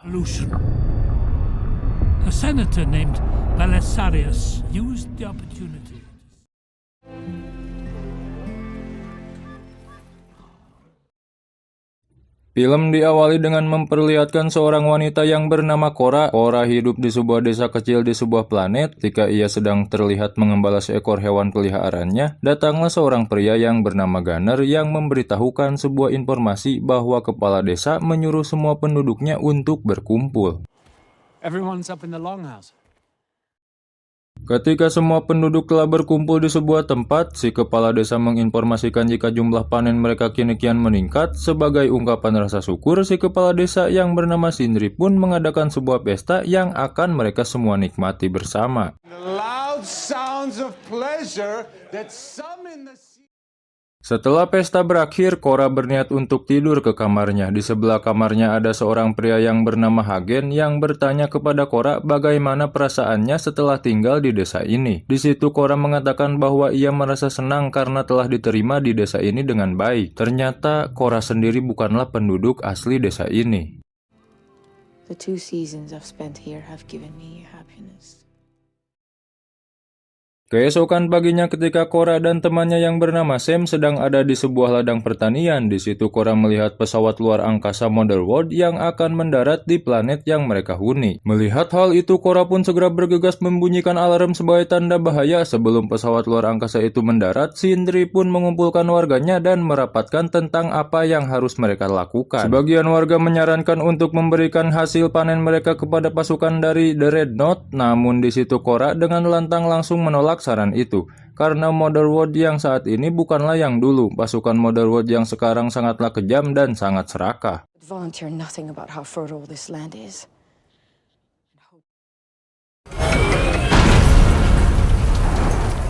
Pollution. A senator named Belisarius used the opportunity. Film diawali dengan memperlihatkan seorang wanita yang bernama Cora. Cora hidup di sebuah desa kecil di sebuah planet. Ketika ia sedang terlihat mengembala seekor hewan peliharaannya, datanglah seorang pria yang bernama Gunner yang memberitahukan sebuah informasi bahwa kepala desa menyuruh semua penduduknya untuk berkumpul. Everyone's up in the longhouse. Ketika semua penduduk telah berkumpul di sebuah tempat, si kepala desa menginformasikan jika jumlah panen mereka kini kian meningkat. Sebagai ungkapan rasa syukur, si kepala desa yang bernama Sindri pun mengadakan sebuah pesta yang akan mereka semua nikmati bersama. The loud sounds of pleasure that some in the sea. Setelah pesta berakhir, Cora berniat untuk tidur ke kamarnya. Di sebelah kamarnya ada seorang pria yang bernama Hagen yang bertanya kepada Cora bagaimana perasaannya setelah tinggal di desa ini. Di situ Cora mengatakan bahwa ia merasa senang karena telah diterima di desa ini dengan baik. Ternyata Cora sendiri bukanlah penduduk asli desa ini. The 2 seasons I've spent here have given me happiness. Keesokan paginya ketika Cora dan temannya yang bernama Sam sedang ada di sebuah ladang pertanian, di situ Cora melihat pesawat luar angkasa Motherworld yang akan mendarat di planet yang mereka huni. Melihat hal itu, Cora pun segera bergegas membunyikan alarm sebagai tanda bahaya. Sebelum pesawat luar angkasa itu mendarat, Sindri pun mengumpulkan warganya dan merapatkan tentang apa yang harus mereka lakukan. Sebagian warga menyarankan untuk memberikan hasil panen mereka kepada pasukan dari The Dreadnought, namun di situ Cora dengan lantang langsung menolak saran itu, karena Motherworld yang saat ini bukanlah yang dulu. Pasukan Motherworld yang sekarang sangatlah kejam dan sangat serakah. Volunteer nothing about how fertile this land is.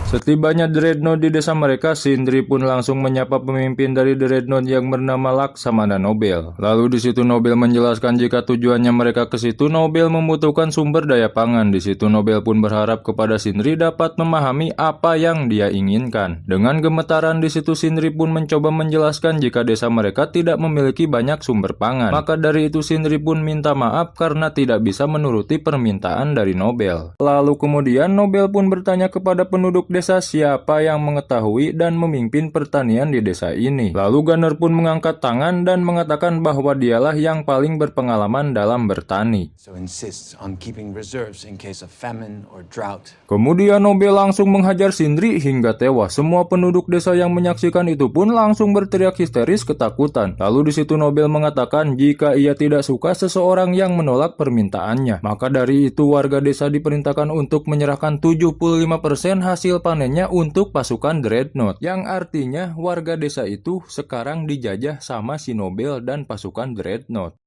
Setibanya Dreadnought di desa mereka, Sindri pun langsung menyapa pemimpin dari Dreadnought yang bernama Laksamana Nobel. Lalu di situ Nobel menjelaskan jika tujuannya mereka ke situ, Nobel membutuhkan sumber daya pangan. Di situ Nobel pun berharap kepada Sindri dapat memahami apa yang dia inginkan. Dengan gemetaran di situ Sindri pun mencoba menjelaskan jika desa mereka tidak memiliki banyak sumber pangan. Maka dari itu Sindri pun minta maaf karena tidak bisa menuruti permintaan dari Nobel. Lalu kemudian Nobel pun bertanya kepada penduduk desa siapa yang mengetahui dan memimpin pertanian di desa ini. Lalu Gunner pun mengangkat tangan dan mengatakan bahwa dialah yang paling berpengalaman dalam bertani. So insists on keeping reserves in case of famine or drought. Kemudian Nobel langsung menghajar Sindri hingga tewas. Semua penduduk desa yang menyaksikan itu pun langsung berteriak histeris ketakutan. Lalu di situ Nobel mengatakan jika ia tidak suka seseorang yang menolak permintaannya. Maka dari itu warga desa diperintahkan untuk menyerahkan 75% hasil panennya untuk pasukan Dreadnought, yang artinya warga desa itu sekarang dijajah sama si Nobel dan pasukan Dreadnought.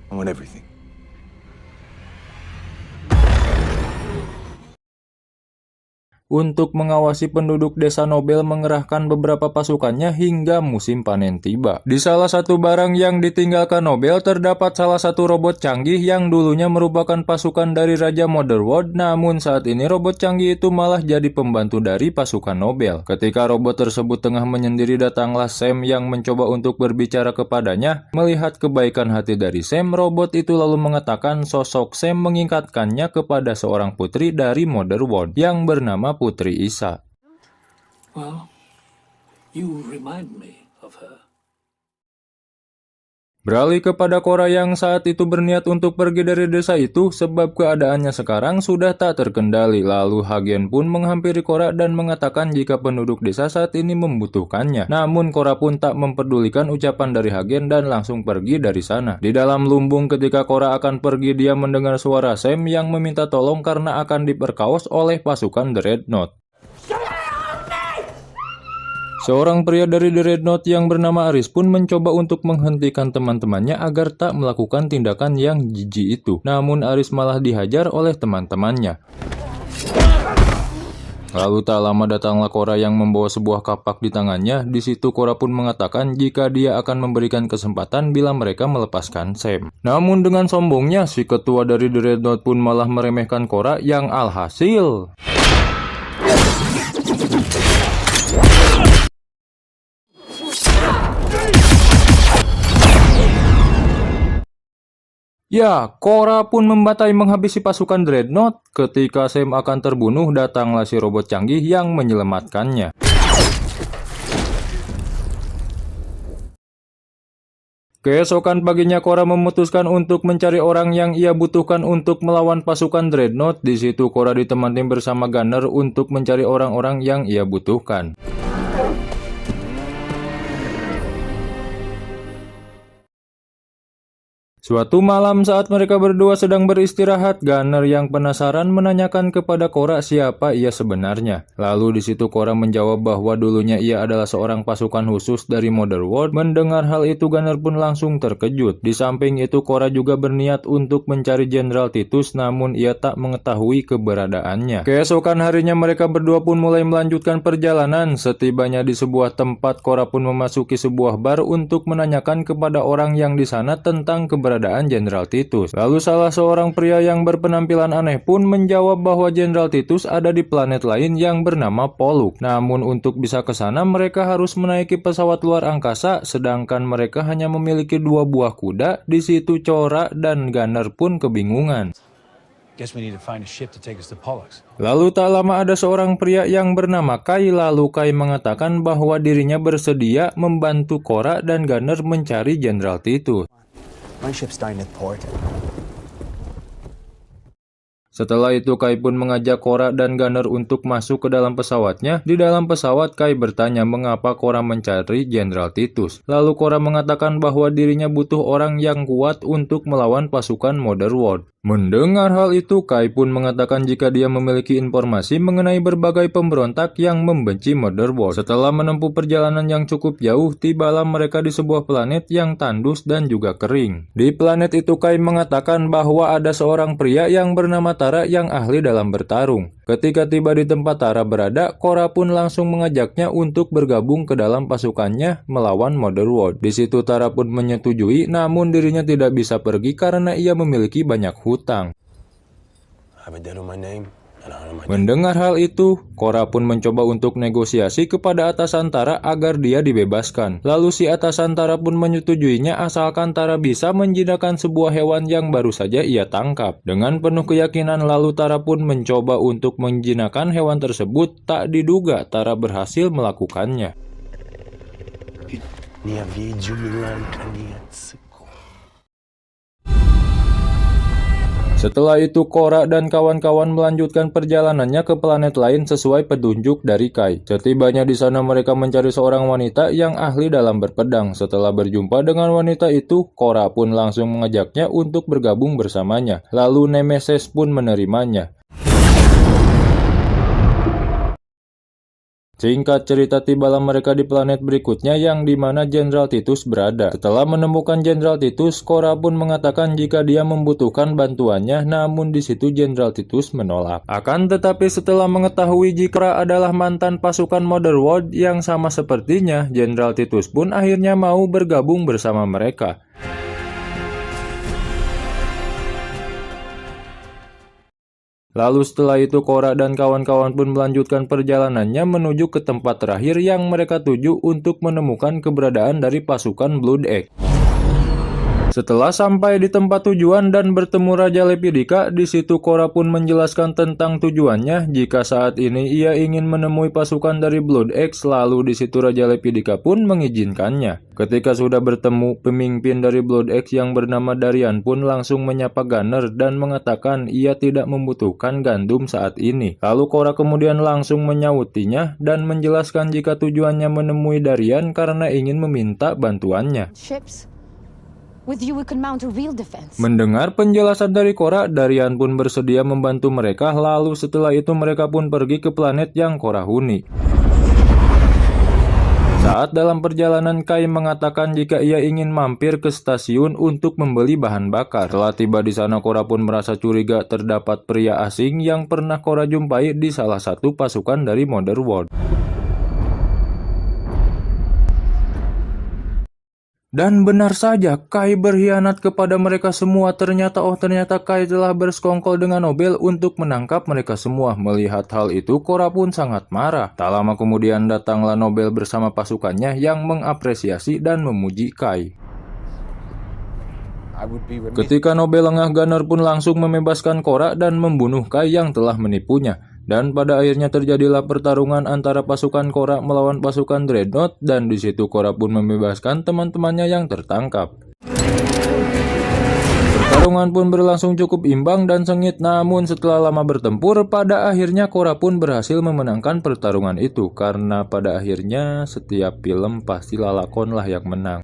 I want everything. Untuk mengawasi penduduk desa, Nobel mengerahkan beberapa pasukannya hingga musim panen tiba. Di salah satu barang yang ditinggalkan Nobel terdapat salah satu robot canggih yang dulunya merupakan pasukan dari Raja Motherworld, namun saat ini robot canggih itu malah jadi pembantu dari pasukan Nobel. Ketika robot tersebut tengah menyendiri, datanglah Sam yang mencoba untuk berbicara kepadanya. Melihat kebaikan hati dari Sam, robot itu lalu mengatakan sosok Sam mengikatkannya kepada seorang putri dari Motherworld yang bernama Putri Isa. Well, you remind me of her. Beralih kepada Cora yang saat itu berniat untuk pergi dari desa itu sebab keadaannya sekarang sudah tak terkendali. Lalu Hagen pun menghampiri Cora dan mengatakan jika penduduk desa saat ini membutuhkannya. Namun Cora pun tak mempedulikan ucapan dari Hagen dan langsung pergi dari sana. Di dalam lumbung ketika Cora akan pergi, dia mendengar suara Sam yang meminta tolong karena akan diperkaos oleh pasukan Dreadnought. Seorang pria dari Dreadnought yang bernama Aris pun mencoba untuk menghentikan teman-temannya agar tak melakukan tindakan yang jijik itu. Namun Aris malah dihajar oleh teman-temannya. Lalu tak lama datanglah Cora yang membawa sebuah kapak di tangannya. Di situ Cora pun mengatakan jika dia akan memberikan kesempatan bila mereka melepaskan Sam. Namun dengan sombongnya, si ketua dari Dreadnought pun malah meremehkan Cora yang alhasil Ya, Korra pun membatai menghabisi pasukan Dreadnought. Ketika Sam akan terbunuh, datanglah si robot canggih yang menyelamatkannya. Keesokan paginya Korra memutuskan untuk mencari orang yang ia butuhkan untuk melawan pasukan Dreadnought. Di situ Korra ditemani bersama Gunner untuk mencari orang-orang yang ia butuhkan. Suatu malam saat mereka berdua sedang beristirahat, Gunner yang penasaran menanyakan kepada Korra siapa ia sebenarnya. Lalu di situ Korra menjawab bahwa dulunya ia adalah seorang pasukan khusus dari Motherworld. Mendengar hal itu, Gunner pun langsung terkejut. Di samping itu, Korra juga berniat untuk mencari Jenderal Titus, namun ia tak mengetahui keberadaannya. Keesokan harinya mereka berdua pun mulai melanjutkan perjalanan. Setibanya di sebuah tempat, Korra pun memasuki sebuah bar untuk menanyakan kepada orang yang di sana tentang keberadaan Jenderal Titus. Lalu salah seorang pria yang berpenampilan aneh pun menjawab bahwa Jenderal Titus ada di planet lain yang bernama Poluk. Namun untuk bisa ke sana mereka harus menaiki pesawat luar angkasa, sedangkan mereka hanya memiliki 2 buah kuda. Di situ Korra dan Gunner pun kebingungan. Guess we need to find a ship to take us to Pollux. Lalu tak lama ada seorang pria yang bernama Kai. Lalu Kai mengatakan bahwa dirinya bersedia membantu Korra dan Gunner mencari Jenderal Titus. My ship's dying at port. Setelah itu Kai pun mengajak Korra dan Gunner untuk masuk ke dalam pesawatnya. Di dalam pesawat Kai bertanya mengapa Korra mencari Jenderal Titus. Lalu Korra mengatakan bahwa dirinya butuh orang yang kuat untuk melawan pasukan Motherworld. Mendengar hal itu, Kai pun mengatakan jika dia memiliki informasi mengenai berbagai pemberontak yang membenci Motherworld. Setelah menempuh perjalanan yang cukup jauh, tibalah mereka di sebuah planet yang tandus dan juga kering. Di planet itu Kai mengatakan bahwa ada seorang pria yang bernama Tara yang ahli dalam bertarung. Ketika tiba di tempat Tara berada, Korra pun langsung mengajaknya untuk bergabung ke dalam pasukannya melawan Motherworld. Di situ Tara pun menyetujui, namun dirinya tidak bisa pergi karena ia memiliki banyak hutang. Mendengar hal itu, Korra pun mencoba untuk negosiasi kepada atasan Tara agar dia dibebaskan. Lalu si atasan Tara pun menyetujuinya asalkan Tara bisa menjinakkan sebuah hewan yang baru saja ia tangkap. Dengan penuh keyakinan, lalu Tara pun mencoba untuk menjinakkan hewan tersebut. Tak diduga Tara berhasil melakukannya. Setelah itu Korra dan kawan-kawan melanjutkan perjalanannya ke planet lain sesuai petunjuk dari Kai. Setibanya di sana mereka mencari seorang wanita yang ahli dalam berpedang. Setelah berjumpa dengan wanita itu, Korra pun langsung mengajaknya untuk bergabung bersamanya. Lalu Nemesis pun menerimanya. Singkat cerita, tibalah mereka di planet berikutnya yang dimana Jenderal Titus berada. Setelah menemukan Jenderal Titus, Korra pun mengatakan jika dia membutuhkan bantuannya, namun di situ Jenderal Titus menolak. Akan tetapi setelah mengetahui jika adalah mantan pasukan Motherworld yang sama sepertinya, Jenderal Titus pun akhirnya mau bergabung bersama mereka. Lalu setelah itu Korra dan kawan-kawan pun melanjutkan perjalanannya menuju ke tempat terakhir yang mereka tuju untuk menemukan keberadaan dari pasukan Blood Egg. Setelah sampai di tempat tujuan dan bertemu Raja Lepidika, di situ Korra pun menjelaskan tentang tujuannya jika saat ini ia ingin menemui pasukan dari Blood Egg. Lalu di situ Raja Lepidika pun mengizinkannya. Ketika sudah bertemu, pemimpin dari Blood Egg yang bernama Darian pun langsung menyapa Gunner dan mengatakan ia tidak membutuhkan gandum saat ini. Lalu Korra kemudian langsung menyautinya dan menjelaskan jika tujuannya menemui Darian karena ingin meminta bantuannya. With you we can mount a real defense. Mendengar penjelasan dari Korra, Darian pun bersedia membantu mereka. Lalu setelah itu mereka pun pergi ke planet yang Korra huni. Saat dalam perjalanan, Kai mengatakan jika ia ingin mampir ke stasiun untuk membeli bahan bakar. Setelah tiba di sana, Korra pun merasa curiga terdapat pria asing yang pernah Korra jumpai di salah satu pasukan dari Motherworld. Dan benar saja, Kai berkhianat kepada mereka semua. Ternyata Kai telah bersekongkol dengan Nobel untuk menangkap mereka semua. Melihat hal itu, Korra pun sangat marah. Tak lama kemudian datanglah Nobel bersama pasukannya yang mengapresiasi dan memuji Kai. I would be remiss. Ketika Nobel lengah, Gunner pun langsung membebaskan Korra dan membunuh Kai yang telah menipunya. Dan pada akhirnya terjadilah pertarungan antara pasukan Korra melawan pasukan Dreadnought, dan di situ Korra pun membebaskan teman-temannya yang tertangkap. Pertarungan pun berlangsung cukup imbang dan sengit, namun setelah lama bertempur, pada akhirnya Korra pun berhasil memenangkan pertarungan itu, karena pada akhirnya setiap film pasti lalakon lah yang menang.